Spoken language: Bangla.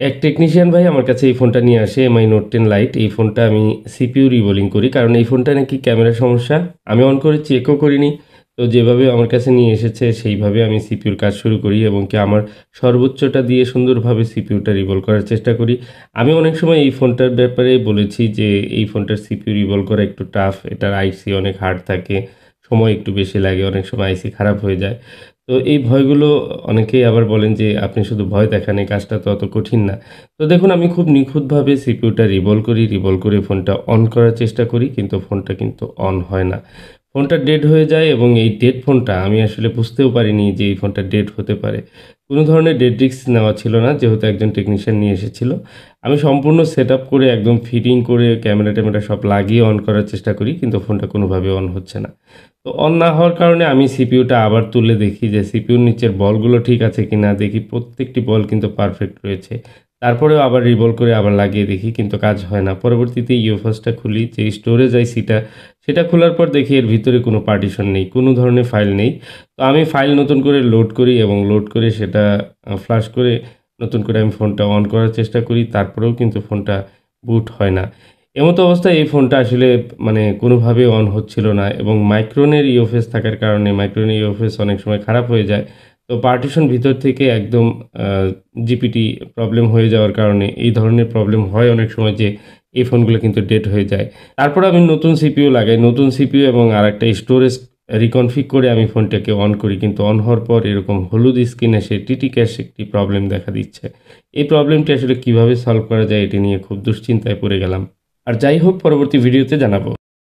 এক টেকনিশিয়ান ভাই আমার কাছে এই ফোনটা নিয়ে আসে এমআই নোট 10 লাইট। এই ফোনটা আমি সিপিইউ রিবোলিং করি। কারণ এই ফোনটা নাকি ক্যামেরার সমস্যা। আমি অন করে চেকও করিনি। তো যেভাবে আমার কাছে নিয়ে এসেছে সেইভাবে আমি সিপিইউর কাজ শুরু করি এবং কি আমার সর্বোচ্চটা দিয়ে সুন্দরভাবে সিপিইউটা রিভলভ করার চেষ্টা করি। আমি অনেক সময় এই ফোনটার ব্যাপারে বলেছি যে এই ফোনটার সিপিইউ রিভলভ করা একটু টাফ। এটার আইসি অনেক হার্ড থাকে। সময় একটু বেশি লাগে। অনেক সময় আইসি খারাপ হয়ে যায়। তো এই ভয়গুলো অনেকেই আবার বলেন যে, "আপনি শুধু ভয় দেখান, এই কাজটা তো অত কঠিন না।" তো দেখুন আমি খুব নিখুঁতভাবে সিপিইউটা রিভলভ করি। রিভলভ করে ফোনটা অন করার চেষ্টা করি। কিন্তু ফোনটা কিন্তু অন হয় না। ফোনটা ডেড হয়ে যায় এবং এই ডেড ফোনটা আমি আসলে বুঝতেও পারিনি যে এই ফোনটা ডেড হতে পারে। কোনো ধরনের ডেড রিস্ক নেওয়া ছিল না যেহেতু একজন টেকনিশিয়ান নিয়ে এসেছিল। আমি সম্পূর্ণ সেটআপ করে একদম ফিটিং করে ক্যামেরা-ট্যামেরা সব লাগিয়ে অন করার চেষ্টা করি। কিন্তু ফোনটা কোনোভাবে অন হচ্ছে না। তো অন না হওয়ার কারণে আমি সিপিইউটা আবার তুলে দেখি যে সিপিইউর নিচের বলগুলো ঠিক আছে কিনা। দেখি প্রত্যেকটি বল কিন্তু পারফেক্ট রয়েছে। তারপরেও আবার রিভলভ করে আবার লাগিয়ে দেখি কিন্তু কাজ হয় না। পরবর্তীতে ইউএফএসটা খুলি যে স্টোরেজ আইসিটা সেটা খোলার পর দেখি এর ভিতরে কোনো পার্টিশন নেই। কোনো ধরনের ফাইল নেই। তো আমি ফাইল নতুন করে লোড করি এবং লোড করে সেটা ফ্লাশ করে নতুন করে আমি ফোনটা অন করার চেষ্টা করি। তারপরেও কিন্তু ফোনটা বুট হয় না। এমতো অবস্থায় এই ফোনটা আসলে মানে কোনোভাবে অন হচ্ছিল না এবং মাইক্রনের ইউএফএস থাকার কারণে মাইক্রনের ইউএফএস অনেক সময় খারাপ হয়ে যায়। তো পার্টিশন ভিতর থেকে একদম আ জিপিটি প্রবলেম হয়ে যাওয়ার কারণে এই ধরনের প্রবলেম হয় অনেক সময় যে এই ফোনগুলো কিন্তু ডেড হয়ে যায়। তারপরে আমি নতুন সিপিইউ লাগাই। নতুন সিপিইউ এবং আরেকটা স্টোরেজ রিকনফিগ করে আমি ফোনটাকে অন করি। কিন্তু অন হওয়ার পর এরকম হলুদ স্ক্রিন এসে টিটি ক্যাশ একটি প্রবলেম দেখা দিচ্ছে। এই প্রবলেমটি আসলে কিভাবে সলভ করা যায় এটি নিয়ে খুব দুশ্চিন্তায় পড়ে গেলাম। আর যাই হোক পরবর্তী ভিডিওতে জানাবো।